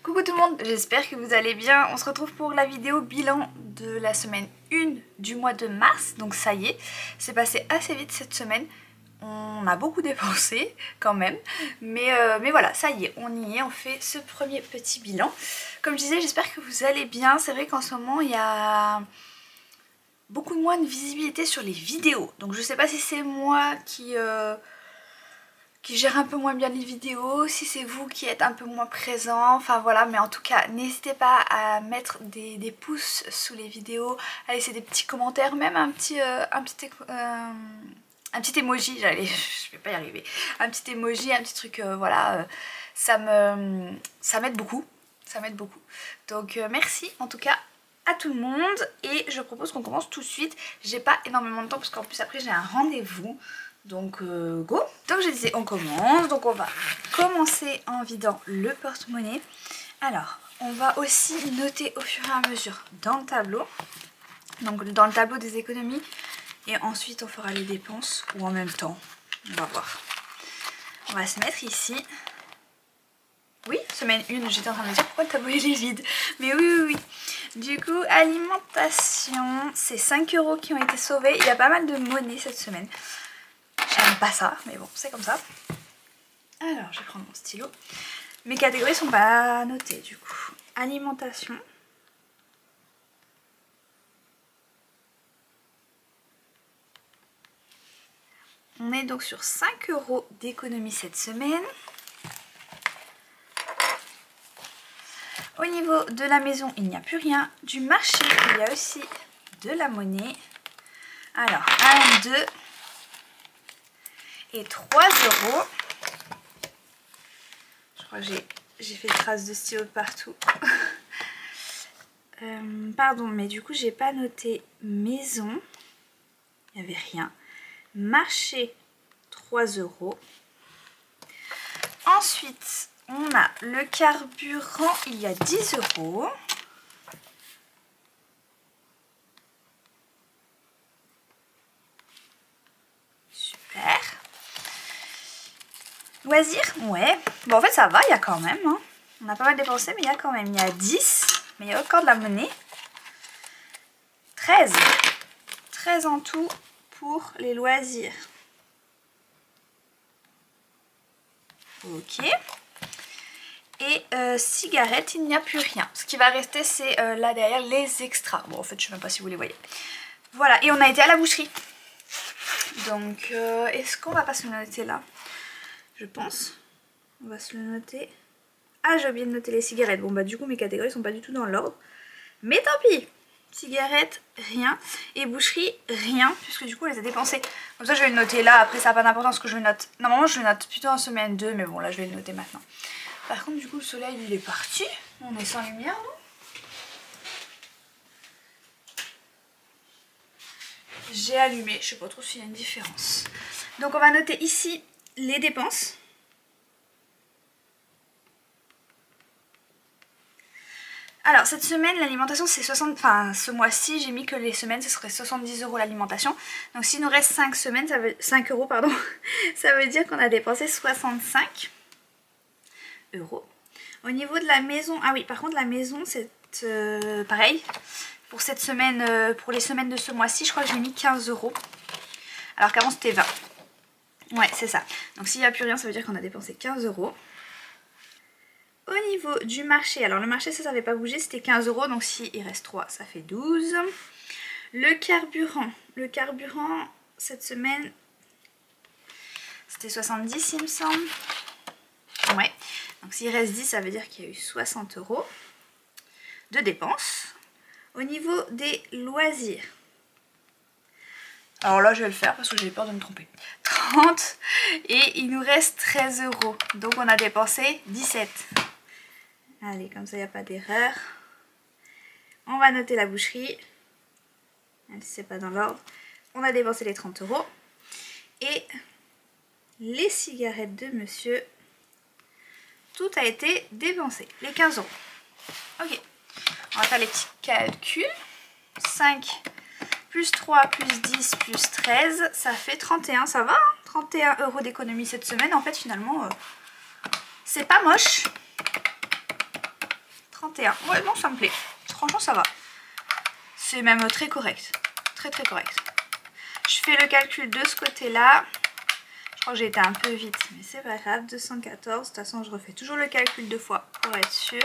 Coucou tout le monde, j'espère que vous allez bien. On se retrouve pour la vidéo bilan de la semaine 1 du mois de mars. Donc ça y est, c'est passé assez vite cette semaine. On a beaucoup dépensé quand même. Mais voilà, ça y est, on y est, on fait ce premier petit bilan. Comme je disais, j'espère que vous allez bien. C'est vrai qu'en ce moment, il y a beaucoup moins de visibilité sur les vidéos. Donc je sais pas si c'est moi qui gère un peu moins bien les vidéos, si c'est vous qui êtes un peu moins présent, enfin voilà, mais en tout cas n'hésitez pas à mettre des pouces sous les vidéos, à laisser des petits commentaires, même un petit emoji, je vais pas y arriver, un petit emoji, un petit truc, voilà, ça m'aide beaucoup, donc merci en tout cas à tout le monde et je propose qu'on commence tout de suite. J'ai pas énormément de temps parce qu'en plus après j'ai un rendez-vous. Donc go. Donc je disais on commence, donc on va commencer en vidant le porte-monnaie. Alors on va aussi noter au fur et à mesure dans le tableau, donc dans le tableau des économies, et ensuite on fera les dépenses ou en même temps, on va voir. On va se mettre ici. Oui, semaine 1, j'étais en train de me dire pourquoi le tableau il est vide. Mais oui. Du coup, alimentation, c'est 5 € qui ont été sauvés. Il y a pas mal de monnaie cette semaine. J'aime pas ça, mais bon, c'est comme ça. Alors, je vais prendre mon stylo. Mes catégories sont pas notées du coup. Alimentation. On est donc sur 5 € d'économie cette semaine. Au niveau de la maison, il n'y a plus rien. Du marché, il y a aussi de la monnaie. Alors, 1, 2 et 3 €. Je crois que j'ai fait des traces de stylo partout. Pardon, mais du coup, j'ai pas noté maison. Il n'y avait rien. Marché, 3 €. Ensuite, on a le carburant, il y a 10 €. Super. Loisirs, ouais. Bon, en fait, ça va, il y a quand même. Hein. On a pas mal dépensé, mais il y a quand même. Il y a 10, mais il y a encore de la monnaie. 13. 13 en tout pour les loisirs. Ok. Et cigarettes, il n'y a plus rien. Ce qui va rester, c'est là derrière les extras. Bon, en fait, je ne sais même pas si vous les voyez. Voilà, et on a été à la boucherie. Donc, est-ce qu'on va pas se le noter là? Je pense. On va se le noter. Ah, j'ai oublié de noter les cigarettes. Bon, bah du coup, mes catégories sont pas du tout dans l'ordre. Mais tant pis. Cigarettes, rien. Et boucherie, rien. Puisque du coup, on les a dépensées. Comme ça, je vais le noter là. Après, ça n'a pas d'importance que je le note. Normalement, je le note plutôt en semaine 2. Mais bon, là, je vais le noter maintenant. Par contre, du coup, le soleil, il est parti. On est sans lumière, nous. J'ai allumé. Je sais pas trop s'il y a une différence. Donc, on va noter ici les dépenses. Alors cette semaine l'alimentation c'est 60, enfin ce mois-ci j'ai mis que les semaines ce serait 70 € l'alimentation. Donc s'il nous reste 5 semaines, 5 € pardon, ça veut dire qu'on a dépensé 65 €. Au niveau de la maison, ah oui par contre la maison c'est pareil. Pour cette semaine, pour les semaines de ce mois-ci je crois que j'ai mis 15 €. Alors qu'avant c'était 20. Ouais c'est ça. Donc s'il n'y a plus rien ça veut dire qu'on a dépensé 15 €. Au niveau du marché, alors le marché ça n'avait pas bougé, c'était 15 €, donc s'il reste 3, ça fait 12. Le carburant cette semaine, c'était 70 il me semble. Ouais, donc s'il reste 10, ça veut dire qu'il y a eu 60 € de dépenses. Au niveau des loisirs, alors là je vais le faire parce que j'ai peur de me tromper. 30 et il nous reste 13 €, donc on a dépensé 17. Allez, comme ça, il n'y a pas d'erreur. On va noter la boucherie. C'est pas dans l'ordre. On a dépensé les 30 €. Et les cigarettes de monsieur, tout a été dépensé. Les 15 €. Ok. On va faire les petits calculs. 5 plus 3 plus 10 plus 13, ça fait 31. Ça va, hein, 31 € d'économie cette semaine. En fait, finalement, c'est pas moche. 31. Ouais, non, ça me plaît. Franchement, ça va. C'est même très correct. Très très correct. Je fais le calcul de ce côté-là. Je crois que j'ai été un peu vite, mais c'est pas grave. 214. De toute façon, je refais toujours le calcul 2 fois pour être sûre.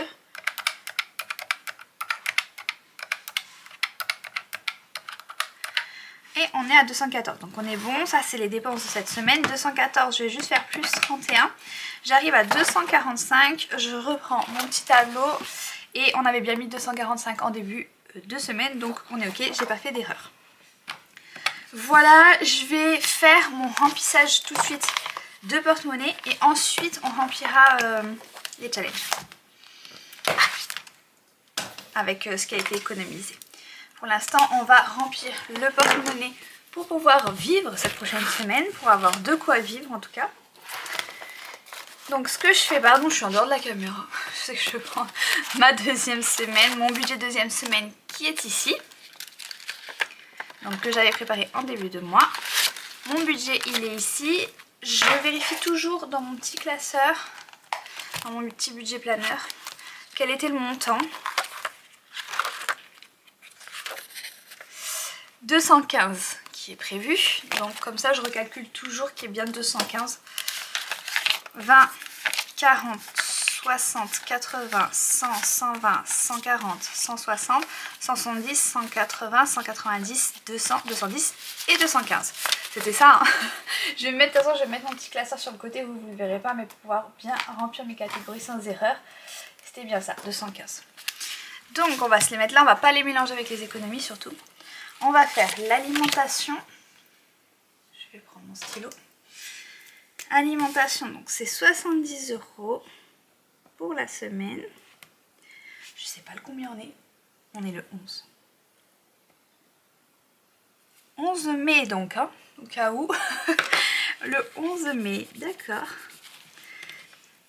Et on est à 214, donc on est bon. Ça, c'est les dépenses de cette semaine. 214, je vais juste faire plus 31. J'arrive à 245. Je reprends mon petit tableau. Et on avait bien mis 245 en début de semaine, donc on est ok, j'ai pas fait d'erreur. Voilà, je vais faire mon remplissage tout de suite de porte-monnaie. Et ensuite, on remplira les challenges. Avec ce qui a été économisé. Pour l'instant, on va remplir le porte-monnaie pour pouvoir vivre cette prochaine semaine, pour avoir de quoi vivre en tout cas. Donc ce que je fais, pardon, je suis en dehors de la caméra, je sais que je prends ma deuxième semaine, mon budget deuxième semaine qui est ici. Donc que j'avais préparé en début de mois. Mon budget, il est ici. Je vérifie toujours dans mon petit classeur, dans mon petit budget planeur, quel était le montant. 215 qui est prévu, donc comme ça je recalcule toujours qu'il y ait bien 215. 20, 40, 60, 80, 100, 120, 140, 160, 170, 180, 190, 200, 210 et 215. C'était ça, hein. Je vais mettre, de toute façon je vais mettre mon petit classeur sur le côté, vous ne le verrez pas, mais pour pouvoir bien remplir mes catégories sans erreur. C'était bien ça, 215. Donc on va se les mettre là, on va pas les mélanger avec les économies surtout. On va faire l'alimentation. Je vais prendre mon stylo. Alimentation, donc c'est 70 € pour la semaine. Je sais pas le combien on est. On est le 11. 11 mai donc, hein, au cas où. Le 11 mai, d'accord.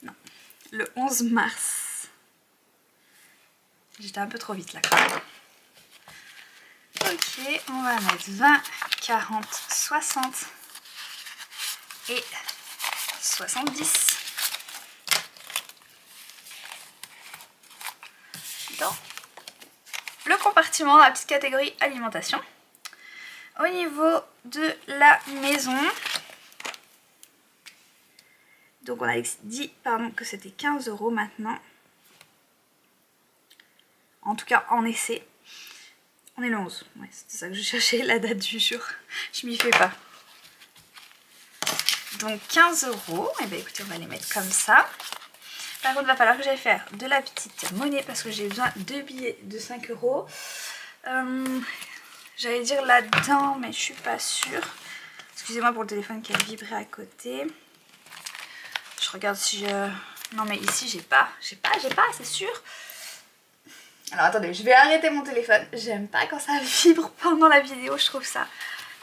Non, le 11 mars. J'étais un peu trop vite là quand même. Ok, on va mettre 20, 40, 60 et 70 dans le compartiment, la petite catégorie alimentation. Au niveau de la maison, donc on a dit pardon, que c'était 15 € maintenant. En tout cas en essai. On est le 11, ouais, c'était ça que je cherchais, la date du jour. Je m'y fais pas. Donc 15 €. Et bien écoutez, on va les mettre comme ça. Par contre, il va falloir que j'aille faire de la petite monnaie parce que j'ai besoin de billets de 5 €. J'allais dire là-dedans, mais je suis pas sûre. Excusez-moi pour le téléphone qui a vibré à côté. Je regarde si je... Non mais ici, j'ai pas, c'est sûr. Alors attendez, je vais arrêter mon téléphone. J'aime pas quand ça vibre pendant la vidéo, je trouve ça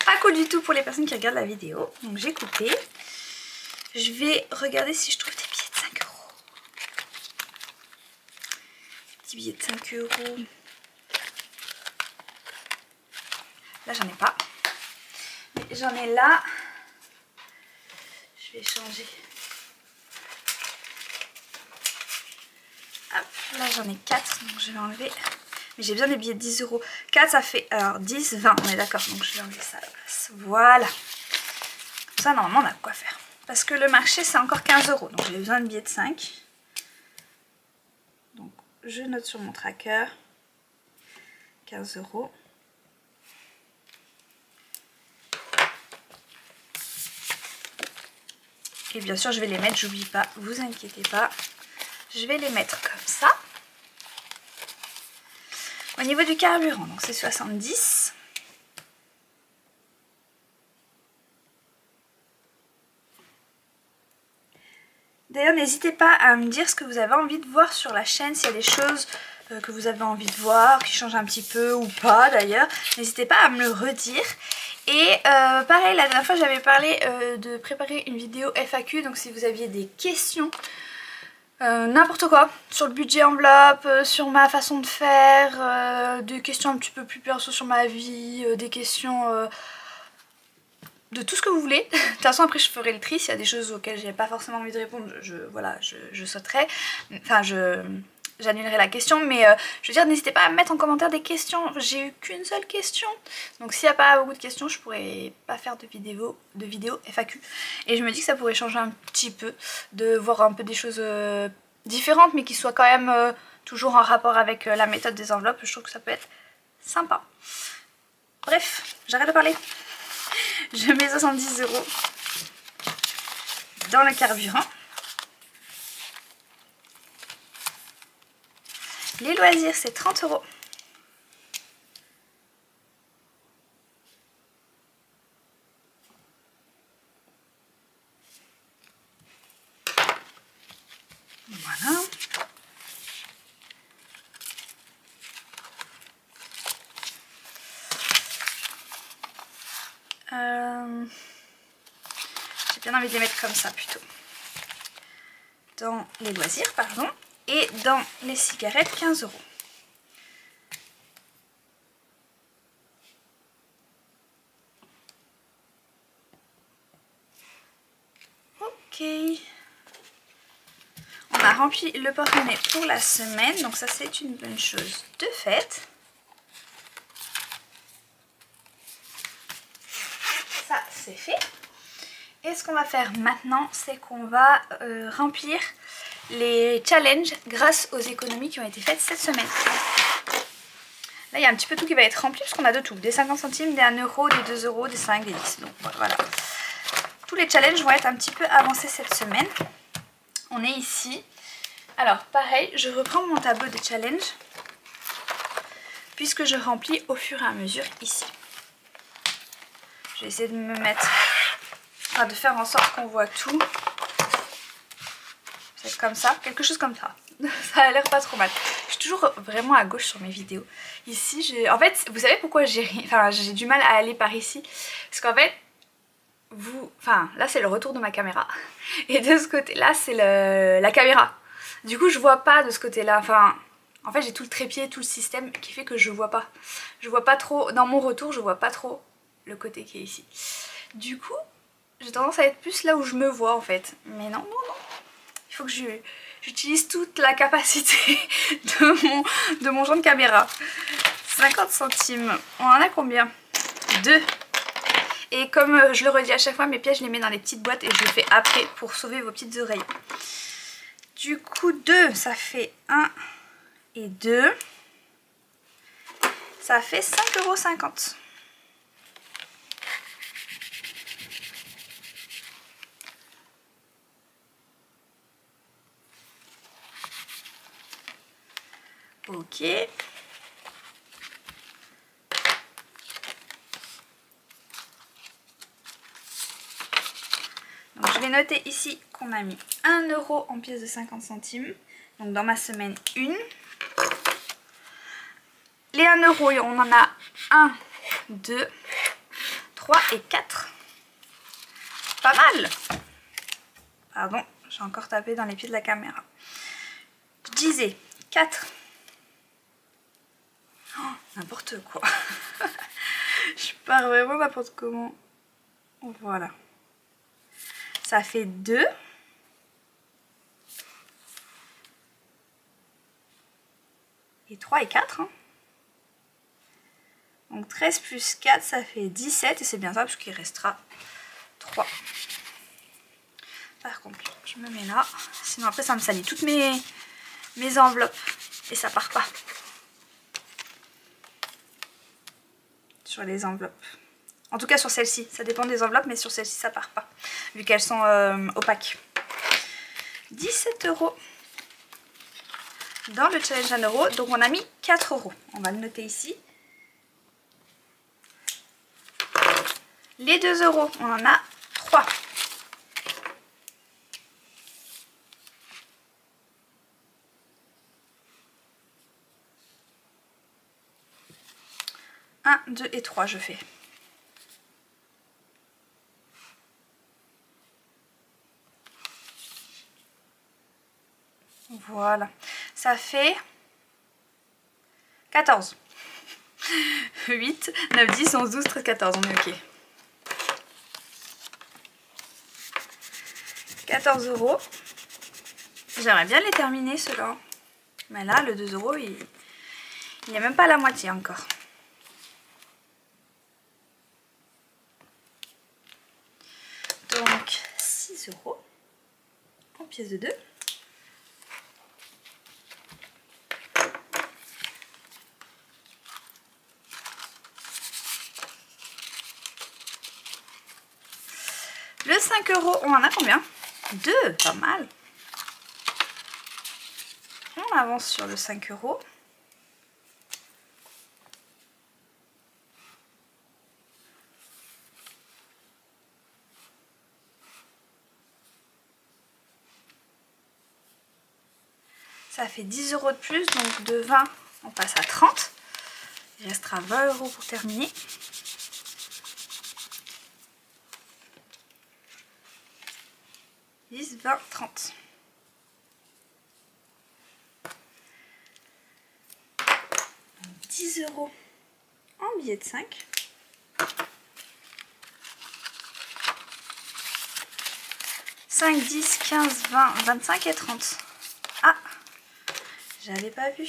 pas cool du tout pour les personnes qui regardent la vidéo. Donc j'ai coupé. Je vais regarder si je trouve des billets de 5 €. Petits billets de 5 €. Là j'en ai pas. Mais j'en ai là. Je vais changer. Hop, là j'en ai 4, donc je vais enlever. Mais j'ai besoin des billets de 10 €. 4 ça fait alors 10, 20, on est d'accord. Donc je vais enlever ça à la place. Voilà. Comme ça normalement on a quoi faire. Parce que le marché c'est encore 15 €. Donc j'ai besoin de billets de 5. Donc je note sur mon tracker. 15 €. Et bien sûr je vais les mettre, j'oublie pas, vous inquiétez pas. Je vais les mettre comme ça. Au niveau du carburant, donc c'est 70. D'ailleurs, n'hésitez pas à me dire ce que vous avez envie de voir sur la chaîne, s'il y a des choses que vous avez envie de voir, qui changent un petit peu ou pas d'ailleurs. N'hésitez pas à me le redire. Et pareil, la dernière fois j'avais parlé de préparer une vidéo FAQ, donc si vous aviez des questions, n'importe quoi, sur le budget enveloppe, sur ma façon de faire, des questions un petit peu plus perso sur ma vie, des questions de tout ce que vous voulez. De toute façon après je ferai le tri, s'il y a des choses auxquelles j'ai pas forcément envie de répondre, voilà, je sauterai, enfin je j'annulerai la question. Mais je veux dire, n'hésitez pas à mettre en commentaire des questions. J'ai eu qu'une seule question. Donc s'il n'y a pas beaucoup de questions, je pourrais pas faire de vidéo FAQ. Et je me dis que ça pourrait changer un petit peu, de voir un peu des choses différentes, mais qui soient quand même toujours en rapport avec la méthode des enveloppes. Je trouve que ça peut être sympa. Bref, j'arrête de parler. Je mets 70 € dans le carburant. Les loisirs, c'est 30 €. Voilà. J'ai bien envie de les mettre comme ça plutôt. Dans les loisirs, pardon. Et dans les cigarettes, 15 €. Ok. On a rempli le porte-monnaie pour la semaine. Donc ça, c'est une bonne chose de fait. Ça, c'est fait. Et ce qu'on va faire maintenant, c'est qu'on va remplir les challenges grâce aux économies qui ont été faites cette semaine. Là, il y a un petit peu tout qui va être rempli parce qu'on a de tout. Des 50 centimes, des 1 €, des 2 €, des 5, des 10. Donc voilà. Tous les challenges vont être un petit peu avancés cette semaine. On est ici. Alors pareil, je reprends mon tableau de challenge puisque je remplis au fur et à mesure ici. Je vais essayer de me mettre... de faire en sorte qu'on voit tout. C'est comme ça, quelque chose comme ça. Ça a l'air pas trop mal. Je suis toujours vraiment à gauche sur mes vidéos. Ici, en fait, vous savez pourquoi j'ai du mal à aller par ici? Parce qu'en fait, là c'est le retour de ma caméra. Et de ce côté-là, c'est la caméra. Du coup, je vois pas de ce côté-là. En fait, j'ai tout le trépied, tout le système qui fait que je vois pas. Je vois pas trop, dans mon retour, je vois pas trop le côté qui est ici. Du coup, j'ai tendance à être plus là où je me vois en fait. Mais non, non, non. Il faut que j'utilise toute la capacité de mon champ de caméra. 50 centimes. On en a combien? 2. Et comme je le redis à chaque fois, mes pièces je les mets dans les petites boîtes et je le fais après pour sauver vos petites oreilles. Du coup 2, ça fait 1 et 2. Ça fait 5,50 €. Ok. Donc je vais noter ici qu'on a mis 1 € en pièces de 50 centimes. Donc dans ma semaine 1. Les 1 €, on en a 1, 2, 3 et 4. Pas mal. Pardon, j'ai encore tapé dans les pieds de la caméra. Je disais 4. Oh, n'importe quoi. Je pars vraiment n'importe comment. Voilà. Ça fait 2. Et 3 et 4. Hein. Donc 13 plus 4, ça fait 17. Et c'est bien ça parce qu'il restera 3. Par contre, je me mets là. Sinon après ça me salit toutes mes enveloppes. Et ça part pas. Sur les enveloppes. En tout cas sur celle-ci. Ça dépend des enveloppes, mais sur celle-ci ça part pas. Vu qu'elles sont opaques. 17 € dans le challenge 1 €. Donc on a mis 4 €. On va le noter ici. Les 2 €, on en a 3. Un, 2 et 3 je fais. Voilà. Ça fait 14. 8, 9, 10, 11, 12, 13, 14. On est ok. 14 €. J'aimerais bien les terminer ceux-là. Mais là, le 2 €, il n'est même pas à la moitié encore. Donc 6 € en pièce de 2. Le 5 €, on en a combien? 2, pas mal. On avance sur le 5 €. Ça fait 10 € de plus, donc de 20, on passe à 30. Il restera 20 € pour terminer. « 10, 20, 30. » 10 € en billet de 5. « 5, 10, 15, 20, 25 et 30. » Ah, j'avais pas vu.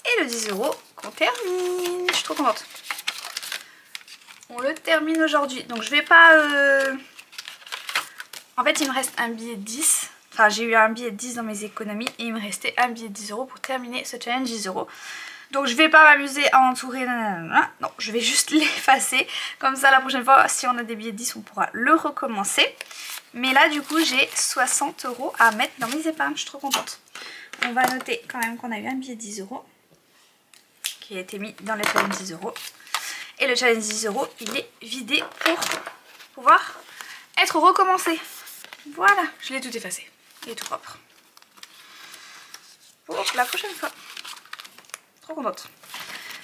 Et le 10 € qu'on termine. Je suis trop contente. On le termine aujourd'hui. Donc je vais pas... En fait il me reste un billet de 10. Enfin j'ai eu un billet de 10 dans mes économies. Et il me restait un billet de 10 € pour terminer ce challenge 10 €. Donc je vais pas m'amuser à entourer. Nanana. Non, je vais juste l'effacer. Comme ça la prochaine fois si on a des billets de 10 on pourra le recommencer. Mais là du coup j'ai 60 € à mettre dans mes épargnes. Je suis trop contente. On va noter quand même qu'on a eu un billet de 10 € qui a été mis dans le challenge 10 €. Et le challenge 10 €, il est vidé pour pouvoir être recommencé. Voilà, je l'ai tout effacé. Il est tout propre. Pour la prochaine fois. Trop contente.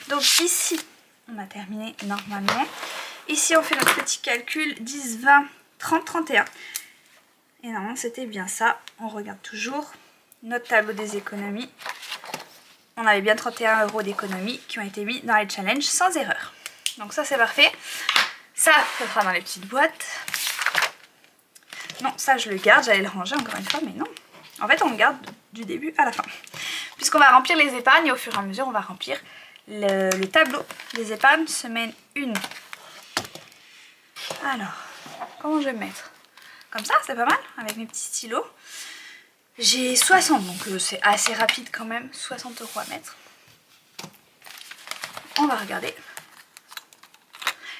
Donc ici, on a terminé normalement. Ici, on fait notre petit calcul 10, 20, 30, 31. Et normalement, c'était bien ça. On regarde toujours notre tableau des économies. On avait bien 31 € d'économies qui ont été mis dans les challenges sans erreur. Donc ça c'est parfait. Ça sera dans les petites boîtes. Non, ça je le garde, j'allais le ranger encore une fois, mais non. En fait on le garde du début à la fin. Puisqu'on va remplir les épargnes et au fur et à mesure on va remplir le tableau des épargnes semaine 1. Alors, comment je vais me mettre? Comme ça, c'est pas mal, avec mes petits stylos. J'ai 60, donc c'est assez rapide quand même, 60 € à mettre. On va regarder.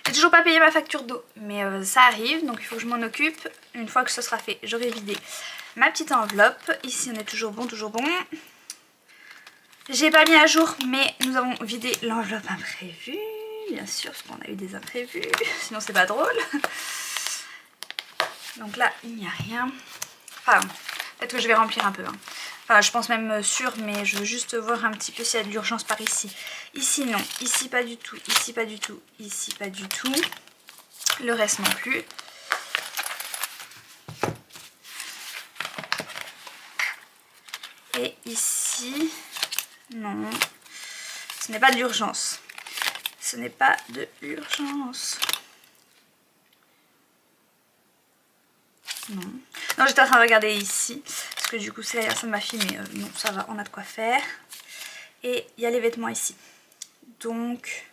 J'ai toujours pas payé ma facture d'eau, mais ça arrive, donc il faut que je m'en occupe. Une fois que ce sera fait, j'aurai vidé ma petite enveloppe. Ici on est toujours bon, toujours bon. J'ai pas mis à jour, mais nous avons vidé l'enveloppe imprévue. Bien sûr, parce qu'on a eu des imprévus, sinon c'est pas drôle. Donc là, il n'y a rien. Enfin, peut-être que je vais remplir un peu. Hein. Enfin, je pense même sûr, mais je veux juste voir un petit peu s'il y a de l'urgence par ici. Ici, non. Ici, pas du tout. Ici, pas du tout. Ici, pas du tout. Le reste non plus. Et ici, non. Ce n'est pas de l'urgence. Ce n'est pas de l'urgence. Non. Non, j'étais en train de regarder ici. Parce que du coup, c'est la garçon de ma fille. Mais non, ça va, on a de quoi faire. Et il y a les vêtements ici. Donc,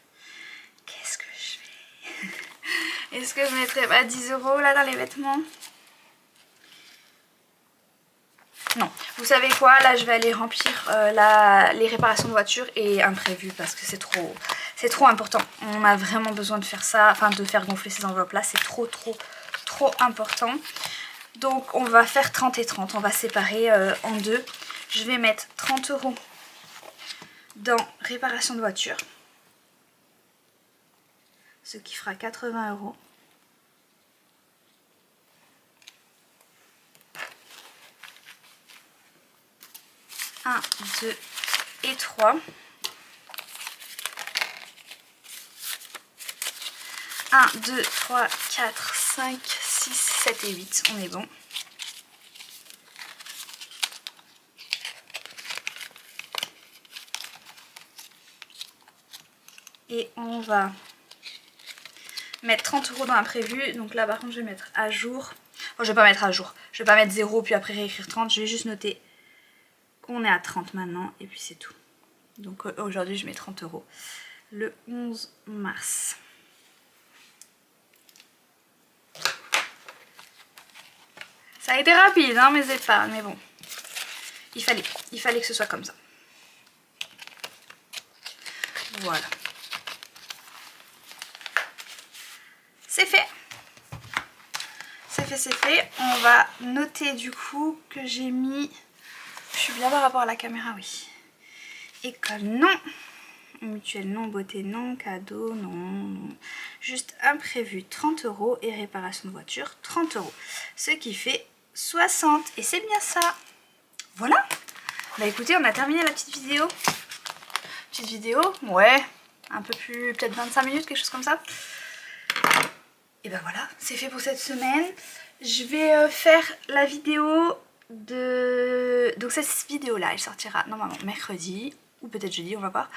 qu'est-ce que je fais? Est-ce que je mettrais pas 10 € là dans les vêtements? Non. Vous savez quoi? Là, je vais aller remplir les réparations de voiture et imprévu parce que c'est trop important. On a vraiment besoin de faire ça, enfin de faire gonfler ces enveloppes là. C'est trop important. Donc on va faire 30 et 30, on va séparer en deux. Je vais mettre 30 € dans réparation de voiture, ce qui fera 80 €. Un, 2 et 3. 1, 2, 3, 4, 5, 6, 7 et 8, on est bon. Et on va mettre 30 € dans l'imprévu. Donc là par contre je vais mettre à jour. Oh, je vais pas mettre à jour. Je vais pas mettre 0 puis après réécrire 30. Je vais juste noter qu'on est à 30 maintenant et puis c'est tout. Donc aujourd'hui je mets 30 € le 11 mars. Ça a été rapide hein, mes épargnes, mais bon. Il fallait que ce soit comme ça. Voilà. C'est fait. C'est fait. On va noter du coup que j'ai mis... Je suis bien par rapport à la caméra, oui. École, non. Mutuelle, non. Beauté, non. Cadeau, non. Juste imprévu, 30 € et réparation de voiture, 30 €. Ce qui fait 60. Et c'est bien ça. Voilà. Bah écoutez, on a terminé la petite vidéo. Petite vidéo, ouais. Un peu plus, peut-être 25 minutes, quelque chose comme ça. Et ben voilà, c'est fait pour cette semaine. Je vais faire la vidéo de... Donc cette vidéo-là, elle sortira normalement mercredi ou peut-être jeudi, on va voir.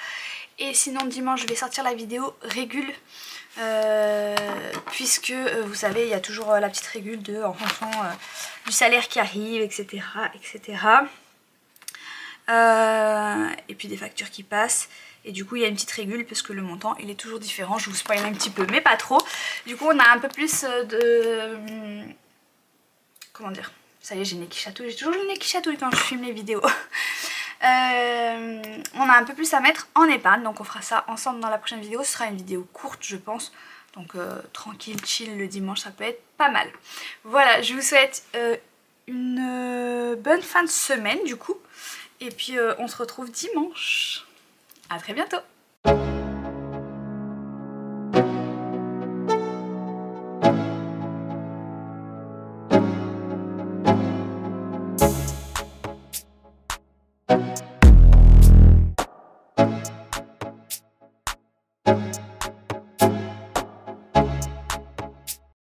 Et sinon dimanche, je vais sortir la vidéo régule. Puisque vous savez, il y a toujours la petite régule de en fonction du salaire qui arrive, etc. etc. Et puis des factures qui passent. Et du coup il y a une petite régule parce que le montant il est toujours différent. Je vous spoil un petit peu mais pas trop. Du coup on a un peu plus de... Comment dire? Ça y est, j'ai le nez qui chatouille. J'ai toujours le nez qui chatouille quand je filme les vidéos. On a un peu plus à mettre en épargne. Donc on fera ça ensemble dans la prochaine vidéo. Ce sera une vidéo courte je pense. Donc tranquille, chill le dimanche, ça peut être pas mal. Voilà, je vous souhaite une bonne fin de semaine du coup. Et puis on se retrouve dimanche. À très bientôt.